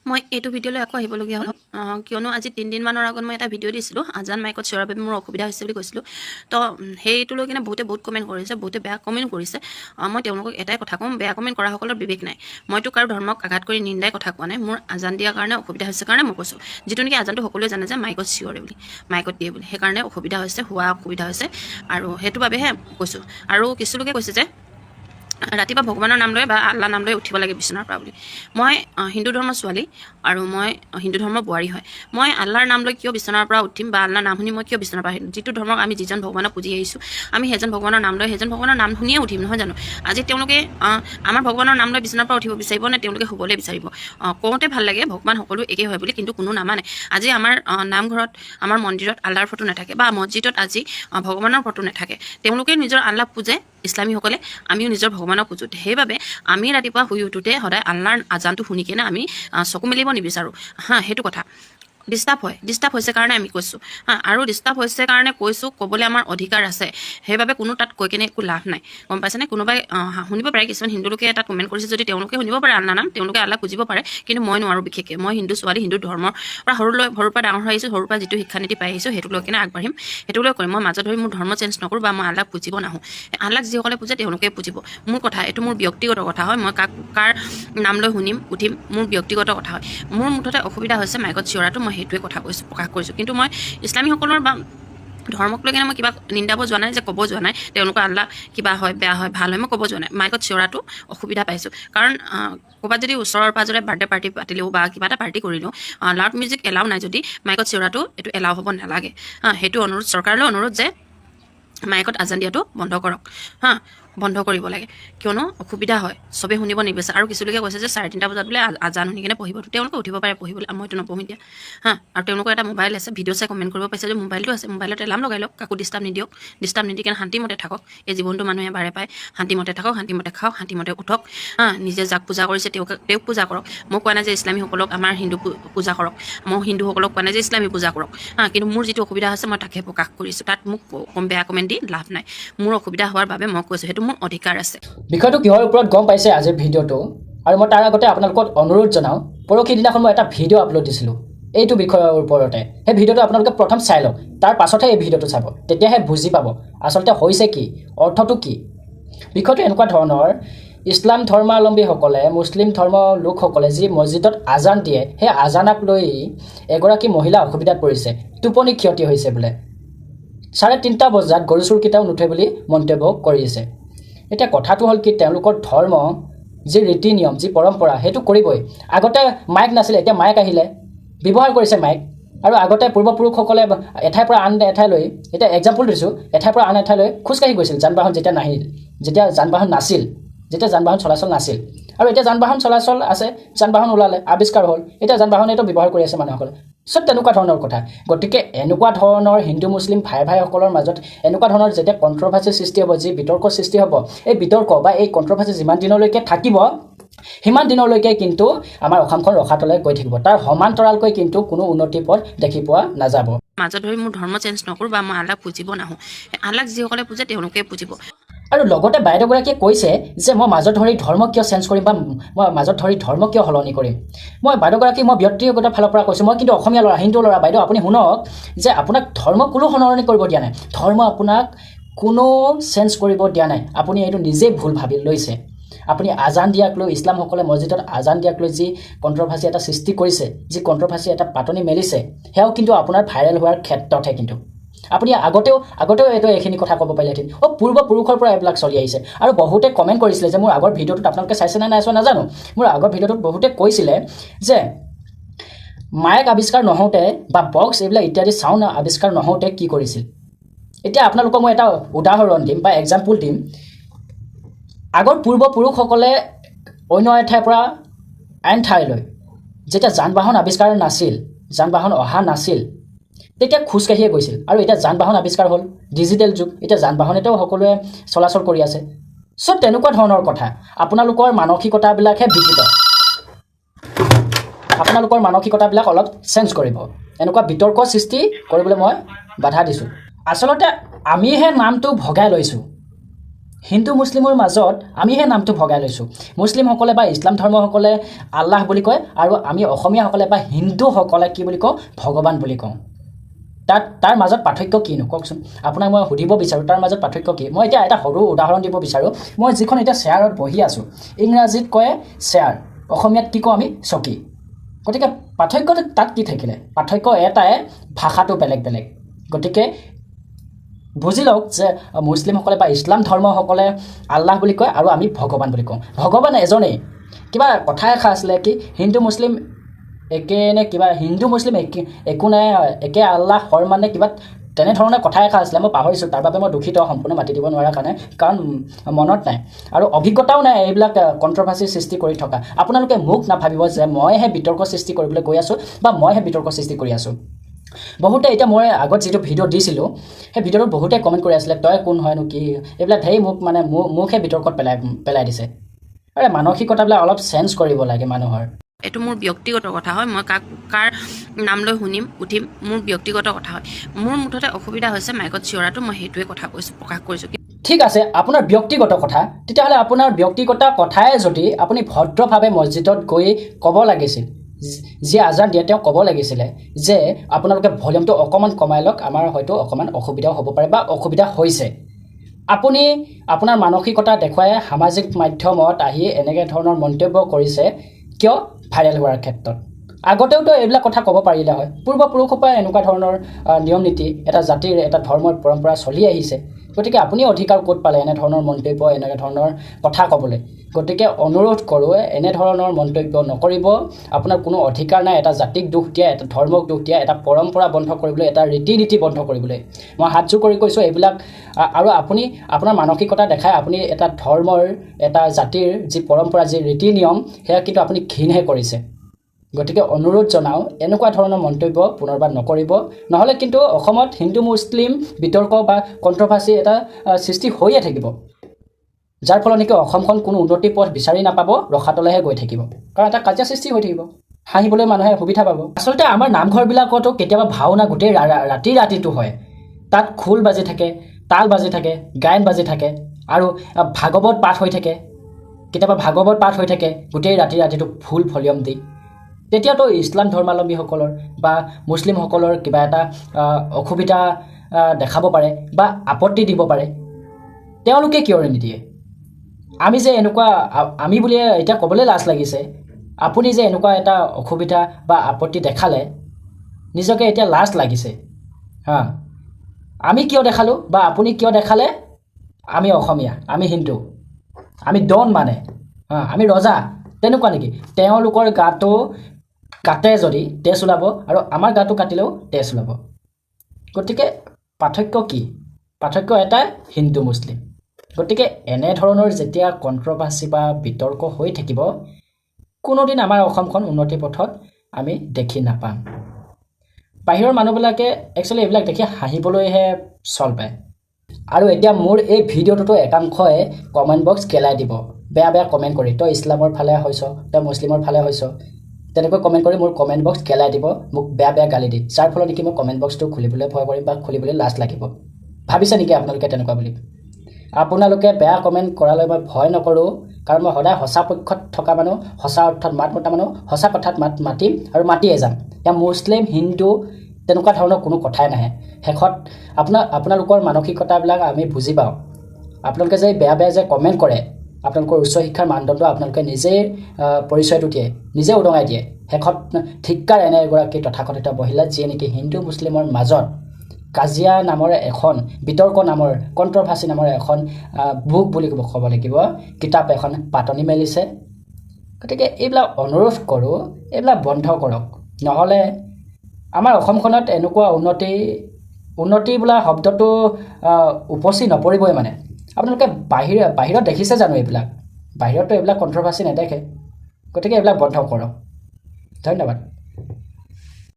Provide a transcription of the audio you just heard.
মই এইটো ভিডিঅ'লৈ আকৌ আহিবলগীয়া হ'ল কিয়নো আজি 3 দিনমানৰ আগত মই এটা ভিডিঅ' দিছিলোঁ আজান মাইকত চিঞৰাৰ বাবে মোৰ অসুবিধা হৈছে বুলি কৈছিলোঁ তো সেইটো লৈ কিনে বহুত কমেণ্ট কৰিছে বহুতে বেয়া কমেণ্ট কৰিছে মই তেওঁলোকক এটাই কথা ক'ম বেয়া কমেণ্ট কৰাসকলৰ বিবেক নাই মইতো কাৰো ধৰ্মক আঘাত কৰি নিন্দাই কথা কোৱা নাই মোৰ আজান দিয়াৰ কাৰণে অসুবিধা হৈছে কাৰণে মই কৈছোঁ যিটো নেকি আজানটো সকলোৱে জানে যে মাইকত চিঞৰে বুলি মাইকত দিয়ে বুলি সেইকাৰণে অসুবিধা হৈছে হোৱা অসুবিধা হৈছে আৰু সেইটো বাবেহে কৈছোঁ আৰু কিছু লোকে কৈছে যে ৰাতিপুৱা ভগৱানৰ নাম লৈ বা আল্লাহ নাম লৈ উঠিব লাগে বিচনাৰ পৰা বুলি মই হিন্দু ধৰ্মৰ ছোৱালী আৰু মই হিন্দু ধৰ্মৰ বোৱাৰী হয় মই আল্লাহৰ নাম লৈ কিয় বিচনাৰ পৰা উঠিম বা আল্লাহৰ নাম শুনি মই কিয় বিচনাৰ পৰা আহিম যিটো ধৰ্মক আমি যিজন ভগৱানক পুজি আহিছোঁ আমি সেইজন ভগৱানৰ নাম লৈ সেইজন ভগৱানৰ নাম শুনিয়ে উঠিম নহয় জানো আজি তেওঁলোকে আমাৰ ভগৱানৰ নাম লৈ বিচনাৰ পৰা উঠিব বিচাৰিব নে তেওঁলোকে শুবলৈ বিচাৰিব কওঁতে ভাল লাগে ভগৱান সকলো একেই হয় বুলি কিন্তু কোনো নামানে আজি আমাৰ নামঘৰত আমাৰ মন্দিৰত আল্লাহৰ ফটো নাথাকে বা মছজিদত আজি ভগৱানৰ ফটো নাথাকে তেওঁলোকে নিজৰ আল্লাহ পূজে ইছলামীসকলে আমিও নিজৰ ভগৱানক পূজোঁ সেইবাবে আমি ৰাতিপুৱা শুই উঠোঁতে সদায় আল্লাহৰ আজানটো শুনি কিনে আমি চকু মেলিব নিবিচাৰোঁ সেইটো কথা ডিষ্টাৰ্ব হৈছে কাৰণে আমি কৈছোঁ আৰু ডিষ্টাৰ্ব হৈছে কাৰণে কৈছোঁ ক'বলৈ আমাৰ অধিকাৰ আছে সেইবাবে কোনো তাত কৈ কিনে একো লাভ নাই গম পাইছেনে কোনোবাই শুনিব পাৰে কিছুমান হিন্দু লোকে তাত কমেণ্ট কৰিছে যদি তেওঁলোকে শুনিব পাৰে আল্লাহ নাম তেওঁলোকে আল্লাহ পুজিব পাৰে কিন্তু মই নোৱাৰোঁ বিশেষকৈ মই হিন্দু ছোৱালী হিন্দু ধৰ্মৰ পৰা সৰুৰ পৰা ডাঙৰ হৈ আহিছোঁ সৰুৰ পৰা যিটো শিক্ষানীতি পাই আহিছোঁ সেইটো লৈ কিনে আগবাঢ়িম সেইটো লৈ কৰিম মই মাজত ধৰি মোৰ ধৰ্ম চেঞ্জ নকৰোঁ বা মই আল্লাহ পুজিব নাহোঁ আল্লাহ যিসকলে পুজে তেওঁলোকে পুজিব মোৰ কথা এইটো মোৰ ব্যক্তিগত কথা হয় মই কাৰ নাম লৈ শুনিম উঠিম মোৰ ব্যক্তিগত কথা হয় মোৰ মুঠতে অসুবিধা হৈছে মাইকত চিঞৰাটো মই সেইটোৱে কথা প্ৰকাশ কৰিছোঁ কিন্তু মই ইছলামীসকলৰ বা ধৰ্মক লৈ কিনে মই কিবা নিন্দাব যোৱা নাই যে ক'ব যোৱা নাই তেওঁলোকৰ আল্লাহ কিবা হয় বেয়া হয় ভাল হয় মই ক'ব যোৱা নাই মাইকত চিঞৰাটো অসুবিধা পাইছোঁ কাৰণ ক'ৰবাত যদি ওচৰৰ পাজৰে বাৰ্থডে পাৰ্টি পাতিলেও বা কিবা এটা পাৰ্টি কৰিলেও লাউড মিউজিক এলাও নাই যদি মাইকত চিঞৰাটো এইটো এলাও হ'ব নালাগে সেইটো অনুৰোধ চৰকাৰলৈ অনুৰোধ যে মাইকত আজান দিয়াটো বন্ধ কৰক বন্ধ কৰিব লাগে কিয়নো অসুবিধা হয় চবেই শুনিব নিবিচাৰে আৰু কিছুলোকে কৈছে যে 3:30 বজাত বোলে আজান শুনি কিনে পঢ়িব তেওঁলোকে উঠিব পাৰে পঢ়িবলৈ মইতো নপঢ়োঁ এতিয়া আৰু তেওঁলোকৰ এটা মোবাইল আছে ভিডিঅ' চাই কমেণ্ট কৰিব পাইছে যে মোবাইলটো আছে মোবাইলত এলাৰ্ম লগাই লওক কাকো ডিষ্টাৰ্ব নিদি কিনে শান্তিমতে থাকক এই জীৱনটো মানুহে বাৰে পায় শান্তিমতে থাকক শান্তিমতে খাওক শান্তিমতে উঠক নিজে যাক পূজা কৰিছে তেওঁক পূজা কৰক মই কোৱা নাই যে ইছলামীসকলক আমাৰ হিন্দু পূজা কৰক মই হিন্দুসকলক কোৱা নাই যে ইছলামী পূজা কৰক কিন্তু মোৰ যিটো অসুবিধা হৈছে মই তাকে প্ৰকাশ কৰিছোঁ তাত মোক বেয়া কমেণ্ট দি লাভ নাই মোৰ অসুবিধা হোৱাৰ বাবে মই কৈছোঁ সেইটো মোৰ অধিকাৰ আছে বিষয়টো কিহৰ ওপৰত গম পাইছে আজিৰ ভিডিঅ'টো আৰু মই তাৰ আগতে আপোনালোকক অনুৰোধ জনাওঁ পৰহি দিনাখন মই এটা ভিডিঅ' আপলোড দিছিলোঁ এইটো বিষয়ৰ ওপৰতে সেই ভিডিঅ'টো আপোনালোকে প্ৰথম চাই লওক তাৰ পাছতহে এই ভিডিঅ'টো চাব তেতিয়াহে বুজি পাব আচলতে হৈছে কি অৰ্থটো কি বিষয়টো এনেকুৱা ধৰণৰ ইছলাম ধৰ্মাৱলম্বীসকলে মুছলিম ধৰ্ম লোকসকলে যি মছজিদত আজান দিয়ে সেই আজানক লৈ এগৰাকী মহিলা অসুবিধাত পৰিছে টোপনি ক্ষতি হৈছে বোলে 3:30 বজাত গৰু চুৰকেইটাও নুঠে বুলি মন্তব্য কৰিছে এতিয়া কথাটো হ'ল কি তেওঁলোকৰ ধৰ্ম যি ৰীতি নিয়ম যি পৰম্পৰা সেইটো কৰিবই আগতে মাইক নাছিলে এতিয়া মাইক আহিলে ব্যৱহাৰ কৰিছে মাইক আৰু আগতে পূৰ্বপুৰুষসকলে এঠাইৰ পৰা আন এঠাইলৈ এতিয়া এক্সাম্পল দিছোঁ এঠাইৰ পৰা আন এঠাইলৈ খোজকাঢ়ি গৈছিল যান বাহন যেতিয়া নাহিল যেতিয়া যান বাহন নাছিল যেতিয়া যান বাহন চলাচল নাছিল আৰু এতিয়া যান বাহন চলাচল আছে যান বাহন ওলালে আৱিষ্কাৰ হ'ল এতিয়া যান বাহনেতো ব্যৱহাৰ কৰি আছে মানুহসকলে চব তেনেকুৱা ধৰণৰ কথা গতিকে এনেকুৱা ধৰণৰ হিন্দু মুছলিম ভাইসকলৰ মাজত এনেকুৱা ধৰণৰ যেতিয়া কণ্ট্ৰভাৰ্চি সৃষ্টি হ'ব যি বিতৰ্ক সৃষ্টি হ'ব এই বিতৰ্ক বা এই কণ্ট্ৰভাৰ্চি যিমান দিনলৈকে থাকিব সিমান দিনলৈকে কিন্তু আমাৰ অসমখন ৰখাতলৈ গৈ থাকিব তাৰ সমান্তৰালকৈ কিন্তু কোনো উন্নতি পথ দেখি পোৱা নাযাব মাজত ধৰি মোৰ ধৰ্ম চেঞ্জ নকৰোঁ বা মই আল্লাহ পুজিব নাহোঁ আল্লাহ যিসকলে পূজে তেওঁলোকে পুজিব আৰু লগতে বাইদেউগৰাকীয়ে কৈছে যে মই মাজত ধৰি ধৰ্ম কিয় চেঞ্জ কৰিম বা মই মাজত ধৰি ধৰ্ম কিয় সলনি কৰিম মই বাইদেউগৰাকী মই ব্যক্তিগত ফালৰ পৰা কৈছোঁ মই কিন্তু অসমীয়া ল'ৰা হিন্দু ল'ৰা বাইদেউ আপুনি শুনক যে আপোনাক ধৰ্ম কোনো সলনি কৰিব দিয়া নাই ধৰ্ম আপোনাক কোনো চেঞ্জ কৰিব দিয়া নাই আপুনি এইটো নিজেই ভুল ভাবি লৈছে আপুনি আজান দিয়াক লৈ ইছলামসকলে মছজিদত আজান দিয়াক লৈ যি কণ্ট্ৰভাৰ্চি এটা সৃষ্টি কৰিছে যি কণ্ট্ৰভাৰ্চি এটা পাতনি মেলিছে সেয়াও কিন্তু আপোনাৰ ভাইৰেল হোৱাৰ ক্ষেত্ৰতহে কিন্তু আপুনি আগতেও এইটো এইখিনি কথা ক'ব পাৰিলেহেঁতেন পূৰ্বপুৰুষৰ পৰা এইবিলাক চলি আহিছে আৰু বহুতে কমেণ্ট কৰিছিলে যে মোৰ আগৰ ভিডিঅ'টোত আপোনালোকে চাইছে নে নাই চোৱা নাজানো মোৰ আগৰ ভিডিঅ'টোত বহুতে কৈছিলে যে মাইক আৱিষ্কাৰ নহওঁতে বা বক্স এইবিলাক ইত্যাদি চাউণ্ড আৱিষ্কাৰ নহওঁতে কি কৰিছিল এতিয়া আপোনালোকক মই এটা উদাহৰণ দিম বা এক্সাম্পল দিম আগৰ পূৰ্বপুৰুষসকলে অন্য এঠাইৰ পৰা আন ঠাইলৈ যেতিয়া যান বাহন আৱিষ্কাৰ নাছিল যান বাহন অহা নাছিল তেতিয়া খোজকাঢ়িয়ে গৈছিল আৰু এতিয়া যান বাহন আৱিষ্কাৰ হ'ল ডিজিটেল যুগ এতিয়া যান বাহনেতেও সকলোৱে চলাচল কৰি আছে চব তেনেকুৱা ধৰণৰ কথা আপোনালোকৰ মানসিকতাবিলাকহে বিকৃত আপোনালোকৰ মানসিকতাবিলাক অলপ চেঞ্জ কৰিব এনেকুৱা বিতৰ্ক সৃষ্টি কৰিবলৈ মই বাধা দিছোঁ আচলতে আমিহে নামটো ভগাই লৈছোঁ হিন্দু মুছলিমৰ মাজত আমিহে নামটো ভগাই লৈছোঁ মুছলিমসকলে বা ইছলাম ধৰ্মসকলে আল্লাহ বুলি কয় আৰু আমি অসমীয়াসকলে বা হিন্দুসকলে কি বুলি কওঁ ভগৱান বুলি কওঁ তাৰ মাজত পাৰ্থক্য কিনো কওকচোন আপোনাক মই সুধিব বিচাৰোঁ তাৰ মাজত পাৰ্থক্য কি মই এতিয়া এটা সৰু উদাহৰণ দিব বিচাৰোঁ মই যিখন এতিয়া চেয়াৰত বহি আছোঁ ইংৰাজীত কয় চেয়াৰ অসমীয়াত কি কওঁ আমি চকী গতিকে পাৰ্থক্যটো তাত কি থাকিলে পাৰ্থক্য এটাই ভাষাটো বেলেগ বেলেগ গতিকে বুজি লওক যে মুছলিমসকলে বা ইছলাম ধৰ্মসকলে আল্লাহ বুলি কয় আৰু আমি ভগৱান বুলি কওঁ ভগৱান এজনেই কিবা কথা এষাৰ আছিলে কি হিন্দু মুছলিম একে নে কিবা হিন্দু মুছলিম একো নাই একে আল্লাহ হৰ মানে কিবা তেনেধৰণৰ কথা এষাৰ আছিলে মই পাহৰিছোঁ তাৰ বাবে মই দুখিত সম্পূৰ্ণ মাতি দিব নোৱাৰাৰ কাৰণে কাৰণ মনত নাই আৰু অভিজ্ঞতাও নাই এইবিলাক কণ্ট্ৰভাৰ্চি সৃষ্টি কৰি থকা আপোনালোকে মোক নাভাবিব যে মইহে বিতৰ্ক সৃষ্টি কৰিবলৈ গৈ আছোঁ বা মইহে বিতৰ্ক সৃষ্টি কৰি আছোঁ বহুতে এতিয়া মই আগত যিটো ভিডিঅ' দিছিলোঁ সেই ভিডিঅ'টোত বহুতে কমেণ্ট কৰি আছিলে তই কোন হয়নো কি এইবিলাক ধেই মোক মানে মোকহে বিতৰ্কত পেলাই দিছে আৰে মানসিকতাবিলাক অলপ চেঞ্জ কৰিব লাগে মানুহৰ এইটো মোৰ ব্যক্তিগত কথা হয় মই কাৰ নাম লৈ উঠিম মোৰ ব্যক্তিগত কথা হয় মোৰ মুঠতে অসুবিধা হৈছে মাইকত চিঞৰাটো মই সেইটোৱে কথা প্ৰকাশ কৰিছোঁ ঠিক আছে আপোনাৰ ব্যক্তিগত কথা তেতিয়াহ'লে আপোনাৰ ব্যক্তিগত কথাই যদি আপুনি ভদ্ৰভাৱে মছজিদত গৈ ক'ব লাগিছিল যিয়ে আজান দিয়ে তেওঁ ক'ব লাগিছিলে যে আপোনালোকে ভলিউমটো অকণমান কমাই লওক আমাৰ হয়তো অকণমান অসুবিধাও হ'ব পাৰে বা অসুবিধা হৈছে আপুনি আপোনাৰ মানসিকতা দেখুৱাই সামাজিক মাধ্যমত আহি এনেকৈ ধৰণৰ মন্তব্য কৰিছে কিয় ভাইৰেল হোৱাৰ ক্ষেত্ৰত আগতেওতো এইবিলাক কথা ক'ব পাৰিলে হয় পূৰ্বপুৰুষৰ পৰা এনেকুৱা ধৰণৰ নিয়ম নীতি এটা জাতিৰ এটা ধৰ্মৰ পৰম্পৰা চলি আহিছে গতিকে আপুনি অধিকাৰ ক'ত পালে এনেধৰণৰ মন্তব্য এনেকৈ ধৰণৰ কথা ক'বলৈ গতিকে অনুৰোধ কৰোঁ এনেধৰণৰ মন্তব্য নকৰিব আপোনাৰ কোনো অধিকাৰ নাই এটা জাতিক দুখ দিয়া এটা ধৰ্মক দুখ দিয়া এটা পৰম্পৰা বন্ধ কৰিবলৈ এটা ৰীতি নীতি বন্ধ কৰিবলৈ মই হাতযোৰ কৰি কৈছোঁ এইবিলাক আৰু আপুনি আপোনাৰ মানসিকতা দেখাই আপুনি এটা ধৰ্মৰ এটা জাতিৰ যি পৰম্পৰা যি ৰীতি নিয়ম সেয়া কিন্তু আপুনি ঘিণহে কৰিছে গতিকে অনুৰোধ জনাওঁ এনেকুৱা ধৰণৰ মন্তব্য পুনৰবাৰ নকৰিব নহ'লে কিন্তু অসমত হিন্দু মুছলিম বিতৰ্ক বা কণ্ট্ৰভাৰ্চি এটা সৃষ্টি হৈয়ে থাকিব যাৰ ফলত নেকি অসমখন কোনো উন্নতি পথ বিচাৰি নাপাব ৰখাতলেহে গৈ থাকিব কাৰণ এটা কাজিয়া সৃষ্টি হৈ থাকিব হাঁহিবলৈ মানুহে সুবিধা পাব আচলতে আমাৰ নামঘৰবিলাকতো কেতিয়াবা ভাওনা গোটেই ৰাতিটো হয় তাত খোল বাজি থাকে তাল বাজি থাকে গায়ন বাজি থাকে আৰু ভাগৱত পাঠ হৈ থাকে কেতিয়াবা ভাগৱত পাঠ হৈ থাকে গোটেই ৰাতিটো ফুল ভলিউম দি তেতিয়াতো ইছলাম ধৰ্মাৱলম্বীসকলৰ বা মুছলিমসকলৰ কিবা এটা অসুবিধা দেখাব পাৰে বা আপত্তি দিব পাৰে তেওঁলোকে কিয় নিদিয়ে আমি যে এনেকুৱা আমি বুলি এতিয়া ক'বলৈ লাজ লাগিছে আপুনি যে এনেকুৱা এটা অসুবিধা বা আপত্তি দেখালে নিজকে এতিয়া লাজ লাগিছে হা আমি কিয় দেখালোঁ বা আপুনি কিয় দেখালে আমি অসমীয়া আমি হিন্দু আমি ডন মানে আমি ৰজা তেনেকুৱা নেকি তেওঁলোকৰ গাটো কাটে যদি তেজ ওলাব আৰু আমাৰ গাটো কাটিলেও তেজ ওলাব গতিকে পাৰ্থক্য কি পাৰ্থক্য এটাই হিন্দু মুছলিম গতিকে এনেধৰণৰ যেতিয়া কণ্ট্ৰভাৰ্চি বা বিতৰ্ক হৈ থাকিব কোনোদিন আমাৰ অসমখন উন্নতি পথত আমি দেখি নাপাম বাহিৰৰ মানুহবিলাকে একচুৱেলি এইবিলাক দেখি হাঁহিবলৈহে চল পায় আৰু এতিয়া মোৰ এই ভিডিঅ'টোতো একাংশই কমেণ্ট বক্স গেলাই দিব বেয়া বেয়া কমেণ্ট কৰি তই ইছলামৰ ফালে হৈছ তই মুছলিমৰ ফালে হৈছ তেনেকৈ কমেণ্ট কৰি মোৰ কমেণ্ট বক্স গেলাই দিব মোক বেয়া বেয়া গালি দি যাৰ ফলত নেকি মই কমেণ্ট বক্সটো খুলিবলৈ ভয় কৰিম বা খুলিবলৈ লাজ লাগিব ভাবিছে নেকি আপোনালোকে তেনেকুৱা বুলি আপোনালোকে বেয়া কমেণ্ট কৰালৈ মই ভয় নকৰোঁ কাৰণ মই সদায় সঁচা পক্ষত থকা মানুহ সঁচা অৰ্থত মাত মতা মানুহ সঁচা কথাত মাতিম আৰু মাতিয়ে যাম এতিয়া মুছলিম হিন্দু তেনেকুৱা ধৰণৰ কোনো কথাই নাহে শেষত আপোনালোকৰ মানসিকতাবিলাক আমি বুজি পাওঁ আপোনালোকে যে বেয়া বেয়া যে কমেণ্ট কৰে আপোনালোকৰ উচ্চ শিক্ষাৰ মানদণ্ড আপোনালোকে নিজেই পৰিচয়টো দিয়ে নিজে উদঙাই দিয়ে শেষত ধিক্কাৰ এনে এগৰাকী তথাকথিত মহিলা যিয়ে নেকি হিন্দু মুছলিমৰ মাজত কাজিয়া নামৰে এখন বিতৰ্ক নামৰ কণ্ট্ৰভাৰ্চি নামৰ এখন বুক বুলি ক'ব লাগিব কিতাপ এখন পাতনি মেলিছে গতিকে এইবিলাক অনুৰোধ কৰোঁ এইবিলাক বন্ধ কৰক নহ'লে আমাৰ অসমখনত এনেকুৱা উন্নতি বোলা শব্দটো উপচি নপৰিবই মানে আপোনালোকে বাহিৰত দেখিছে জানো এইবিলাক বাহিৰততো এইবিলাক কণ্ট্ৰভাৰ্চি নেদেখে গতিকে এইবিলাক বন্ধ কৰক ধন্যবাদ